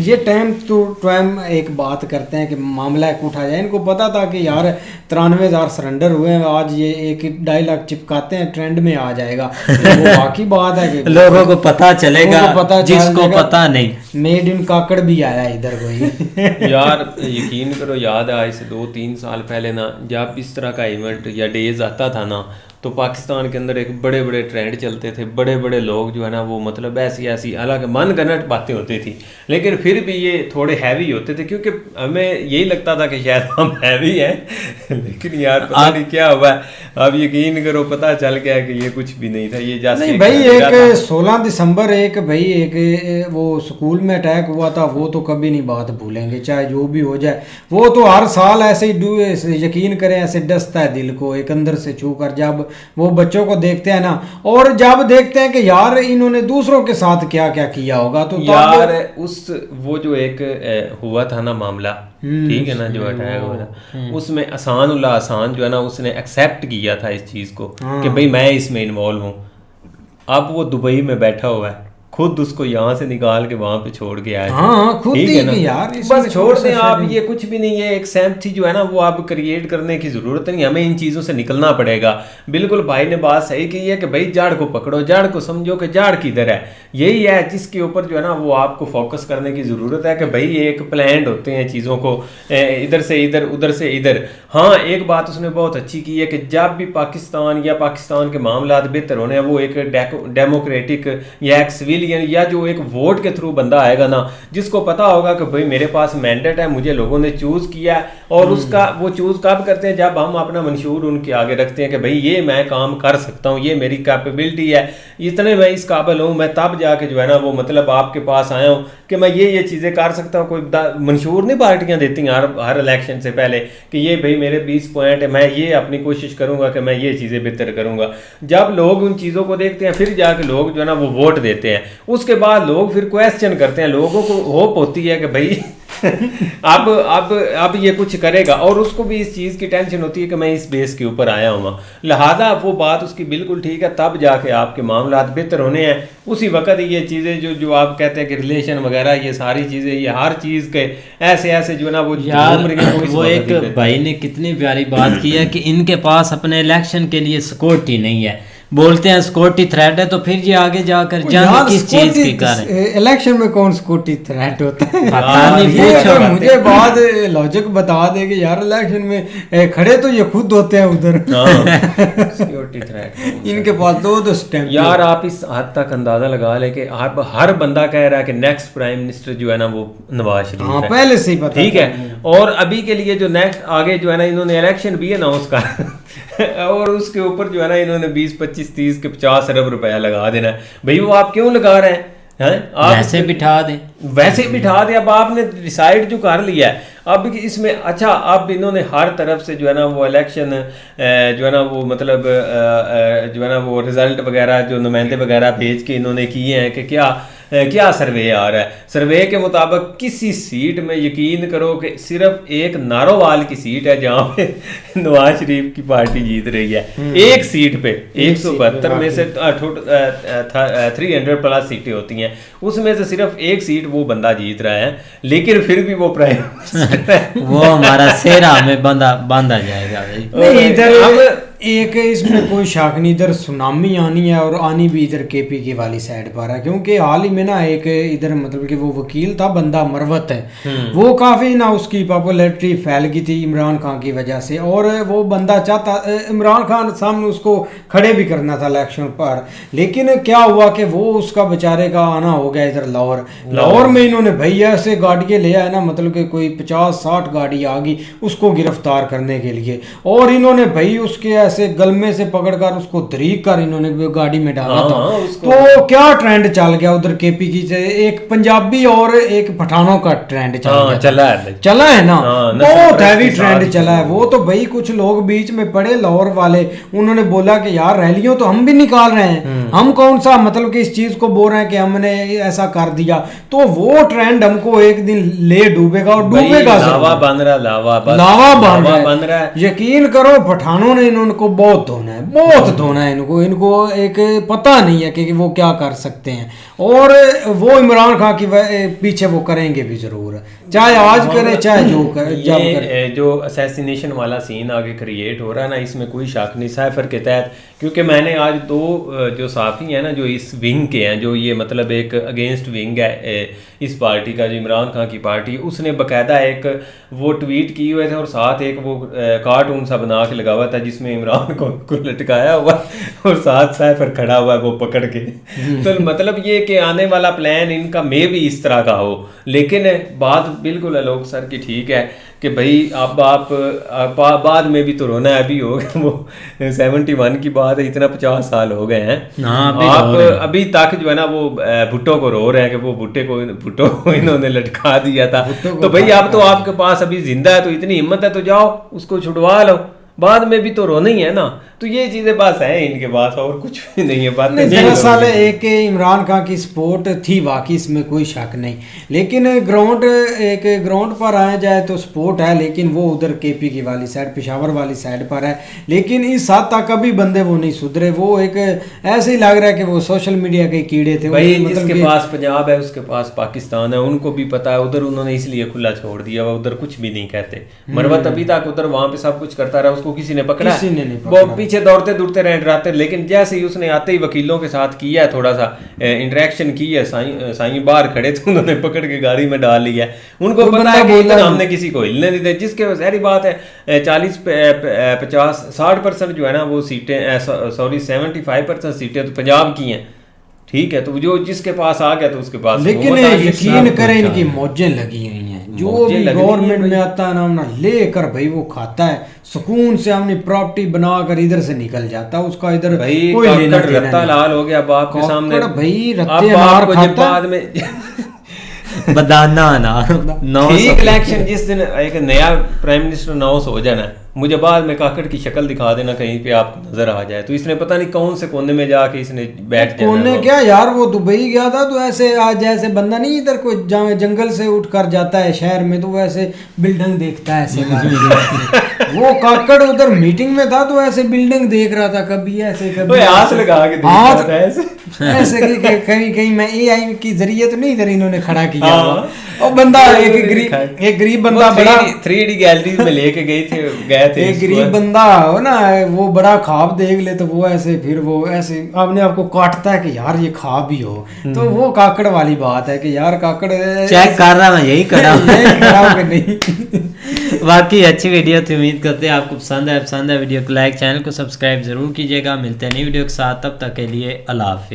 ये टाइम टू टाइम एक बात करते हैं कि मामला एक उठा जाए। इनको पता था कि यार 93,000 सरेंडर हुए हैं, आज ये एक डायलॉग चिपकाते हैं, ट्रेंड में आ जाएगा। वो बाकी बात है कि लोगों को पता चलेगा, जिसको पता नहीं। मेड इन काकड़ भी आया इधर कोई। यार यकीन करो, याद है आज से 2-3 साल पहले ना, जब इस तरह का इवेंट या डेज आता था ना, तो पाकिस्तान के अंदर एक बड़े बड़े ट्रेंड चलते थे, बड़े बड़े लोग जो है ना वो मतलब ऐसी हालांकि मनगढ़ंत बातें होती थी, लेकिन फिर भी ये थोड़े हैवी होते थे, क्योंकि हमें यही लगता था कि शायद हम हैवी हैं। लेकिन यार पता नहीं क्या हुआ, अब यकीन करो पता चल गया कि ये कुछ भी नहीं था। ये नहीं भाई, एक 16 दिसंबर एक वो स्कूल में अटैक हुआ था, वो तो कभी नहीं बात भूलेंगे, चाहे जो भी हो जाए। वो तो हर साल ऐसे ही यकीन करें ऐसे डसता है दिल को एक अंदर से छू कर, जब वो बच्चों को देखते हैं ना, और जब देखते हैं कि यार इन्होंने दूसरों के साथ क्या क्या किया होगा, तो यार वो जो एक हुआ था ना मामला, ठीक है ना, जो अटैक हुआ था, उसमें आसान जो है ना उसने एक्सेप्ट किया था इस चीज को कि भाई मैं इसमें इन्वॉल्व हूँ। अब वो दुबई में बैठा हुआ है, खुद उसको यहाँ से निकाल के वहां पे छोड़ के आया। खुद ठीक है ना यार, बस छोड़ दें आप, ये कुछ भी नहीं है। एक सैम्पथी जो है ना वो आप क्रिएट करने की जरूरत नहीं, हमें इन चीजों से निकलना पड़ेगा। बिल्कुल भाई ने बात सही की है कि भाई जड़ को पकड़ो, जड़ को समझो कि जड़ किधर है, यही है जिसके ऊपर जो है ना वो आपको फोकस करने की जरूरत है कि भाई ये एक प्लान होते हैं चीजों को, इधर से इधर उधर से इधर। हाँ, एक बात उसने बहुत अच्छी की है कि जब भी पाकिस्तान या पाकिस्तान के मामला बेहतर होने हैं, वो एक डेमोक्रेटिक या एक सिविलियन या जो एक वोट के थ्रू बंदा आएगा ना, जिसको पता होगा कि भाई मेरे पास मैंडेट है, मुझे लोगों ने चूज किया, और उसका वो चूज कब करते हैं, जब हम अपना मंशूर उनके आगे रखते हैं कि भाई ये मैं काम कर सकता हूँ, ये मेरी कैपेबिलिटी है, इतने मैं इस काबिल हूँ, मैं तब जाके जो है ना वो मतलब आपके पास आया हूँ कि मैं ये चीज़ें कर सकता हूँ। कोई मंशूर नहीं पार्टियाँ देती हैं हर इलेक्शन से पहले कि ये भाई मेरे 20 पॉइंट है, मैं ये अपनी कोशिश करूंगा कि मैं ये चीज़ें बेहतर करूंगा। जब लोग उन चीज़ों को देखते हैं फिर जाके लोग जो है ना वो वोट देते हैं, उसके बाद लोग फिर क्वेश्चन करते हैं, लोगों को होप होती है कि भाई अब ये कुछ करेगा, और उसको भी इस चीज़ की टेंशन होती है कि मैं इस बेस के ऊपर आया हूँ। लिहाजा वो बात उसकी बिल्कुल ठीक है, तब जाके आपके मामला बेहतर होने हैं। उसी वक्त ये चीज़ें जो आप कहते हैं कि रिलेशन वगैरह, ये सारी चीज़ें, ये हर चीज़ के ऐसे ऐसे जो है ना वो यार वो एक भाई ने कितनी प्यारी बात की है कि इनके पास अपने इलेक्शन के लिए सिक्योरिटी नहीं है, बोलते हैं सिक्योरिटी थ्रेट है, तो फिर ये आगे जाकर जंग किस चीज की करें? इलेक्शन में कौन सिक्योरिटी थ्रेट होता है? पता नहीं, ये मुझे बाद लॉजिक बता दे कि यार इलेक्शन में खड़े तो ये खुद होते हैं उधर। सिक्योरिटी थ्रेट इनके पास दो स्टैम्प। यार आप इस हद तक अंदाजा लगा ले कि आप हर बंदा कह रहा है कि नेक्स्ट प्राइम मिनिस्टर जो है ना वो नवाज शरीफ है, पहले से ही पता, ठीक है। और अभी के लिए जो नेक्स्ट आगे जो है ना इन्होंने इलेक्शन भी अनाउंस कर और उसके ऊपर जो है ना इन्होंने 20, 25, 30 के 50 अरब रुपया लगा देना है। भाई वो आप क्यों लगा रहे हैं? आप वैसे बिठा दें, वैसे बिठा दें। अब आपने डिसाइड जो कर लिया है, अब इसमें अच्छा अब इन्होंने हर तरफ से जो है ना वो इलेक्शन जो है ना वो मतलब जो है ना वो रिजल्ट वगैरह जो नुमाइंदे वगैरह भेज के इन्होंने किए हैं कि क्या सर्वे आ रहा है। सर्वे के मुताबिक किसी सीट में यकीन करो कि सिर्फ एक नारोवाल की सीट है जहाँ पे नवाज शरीफ की पार्टी जीत रही है। एक सीट पे 172 में से 300 प्लस सीटें होती हैं, उसमें से सिर्फ एक सीट वो बंदा जीत रहा है, लेकिन फिर भी वो प्राइम वो हमारा सेहरा में बांधा जाएगा भाई। नहीं, इधर एक इसमें कोई शक नहीं, इधर सुनामी आनी है और आनी भी इधर केपी की वाली साइड पर है, क्योंकि हाल ही में ना एक इधर मतलब कि वो वकील था बंदा मरवत है, वो काफ़ी ना उसकी पॉपुलैरिटी फैल गई थी इमरान खान की वजह से, और वो बंदा चाहता इमरान खान सामने उसको खड़े भी करना था इलेक्शन पर, लेकिन क्या हुआ कि वो उसका बेचारे का आना हो गया इधर लाहौर में इन्होंने भाई ऐसे गाड़ियाँ ले आए ना, मतलब कि कोई 50-60 गाड़ी आ गई उसको गिरफ्तार करने के लिए, और इन्होंने भाई उसके ऐसे गलमे से पकड़कर उसको दरीक कर इन्होंने गाड़ी में डाला था। तो क्या ट्रेंड चल गया उधर केपी की से, एक पंजाबी और एक पठानों का ट्रेंड चला है ना, बहुत हैवी ट्रेंड चला है वो। तो भाई कुछ लोग बीच में पड़े लाहौर वाले, उन्होंने बोला कि यार रैलियों तो हम भी निकाल रहे हैं, हम कौन सा मतलब कि इस चीज को बोल रहे हैं कि हमने ऐसा कर दिया, तो वो ट्रेंड हमको एक दिन ले डूबेगा, और डूबेगा लावा बन रहा है। यकीन करो पठानों ने इनको बहुत धोना है इनको एक पता नहीं है कि वो क्या कर सकते हैं, और वो इमरान खान की पीछे वो करेंगे भी जरूर, चाहे आज करें चाहे जो करे। जो असैसिनेशन वाला सीन आगे क्रिएट हो रहा है ना, इसमें कोई शक नहीं साइफर के तहत, क्योंकि मैंने आज 2 जो साफ़ी हैं ना जो इस विंग के हैं, जो ये मतलब एक अगेंस्ट विंग है इस पार्टी का, जो इमरान खान की पार्टी, उसने बाकायदा एक वो ट्वीट किए हुए थे और साथ एक वो कार्टून सा बना के लगा हुआ था जिसमें इमरान को लटकाया हुआ और साथ साइफर खड़ा हुआ है वो पकड़ के। तो मतलब ये कि आने वाला प्लान इनका मे भी इस तरह का हो, लेकिन बात बिल्कुल आलोक सर की ठीक है कि भाई अब आप बाद में भी तो रोना है, अभी हो गया वो 71 की बात है, इतना 50 साल हो गए हैं। आप अभी तक जो है ना वो भुट्टो को रो रहे हैं कि वो भुट्टो को इन्होंने लटका दिया था, तो भाई अब तो आपके पास अभी जिंदा है तो इतनी हिम्मत है तो जाओ उसको छुड़वा लो, बाद में भी तो रोना ही है ना। तो ये चीजें बस है इनके पास, और कुछ भी नहीं है बात। दरअसल एक इमरान खान की सपोर्ट थी वाकई, इसमें कोई शक नहीं, लेकिन ग्राउंड पर आया जाए तो सपोर्ट है, लेकिन वो उधर केपी की वाली साइड, पेशावर वाली साइड पर है, लेकिन इस हद तक कभी बंदे वो नहीं सुधरे, वो एक ऐसे ही लग रहा है कि वो सोशल मीडिया के कीड़े थे भाई। जिसके पास पंजाब है उसके पास पाकिस्तान है, उनको भी पता है, उधर उन्होंने इसलिए खुला छोड़ दिया, वो उधर कुछ भी नहीं कहते। मरवत अभी तक उधर वहां पे सब कुछ करता रहा, उसको किसी ने पकड़ा, वो पीछे दौड़ते रहे डराते, लेकिन जैसे ही उसने आते ही वकीलों के साथ किया है, थोड़ा सा इंटरेक्शन की है, साईं बाहर खड़े थे, उन्होंने पकड़ के गाड़ी में डाल लिया। उनको पता है कि इधर हमने किसी को हिलने नहीं दिया, जिसके सारी बात है 40-50-60% जो है ना वो सीटें 75% सीटें तो पंजाब की हैं, ठीक है। तो जो जिसके पास आ गया तो उसके पास, लेकिन यकीन करें इनकी मौजें लगी हुई हैं, जो भी गवर्नमेंट में आता है ना लेकर भाई वो खाता है सुकून से, हमने प्रॉपर्टी बनाकर इधर से निकल जाता है, उसका इधर कोई लेना रत्ता लाल हो गया बाप के सामने भाई, रत्ते अनार खाता बाद में बदाना ना ठीक इलेक्शन जिस दिन एक नया प्राइम मिनिस्टर अनाउंस हो जाना मुझे बाद में काकड़ की शक्ल दिखा देना कहीं पे आपको नजर आ जाए। तो इसने पता नहीं कौन से कोने में जाके इसने बैठ जाना। कोने क्या यार, वो दुबई गया था तो ऐसे आज जैसे बंदा नहीं इधर को जंगल से उठ कर जाता है शहर में तो वैसे बिल्डिंग देखता है ऐसे वो काकड़ उधर मीटिंग में था तो ऐसे बिल्डिंग देख रहा था, कभी ऐसे कभी हाथ लगा के देख रहा था ऐसे कहीं कहीं मैं AI के जरिए तो नहीं इधर इन्होंने खड़ा किया और बंदा एक गरीब बंदा बड़ा 3D गैलरी में लेके गए थे एक गरीब बंदा हो ना, वो बड़ा ख्वाब देख ले तो वो ऐसे फिर वो ऐसे अपने आप को काटता है कि यार ये ख्वाब भी हो। तो वो काकड़ वाली बात है कि यार काकड़ चेक कर रहा मैं यही खड़ा हूं नहीं। बाकी अच्छी वीडियो थी, उम्मीद करते हैं आपको पसंद है वीडियो को लाइक, चैनल को सब्सक्राइब जरूर कीजिएगा। मिलते हैं नई वीडियो के साथ, तब तक के लिए अल्लाह हाफिज़।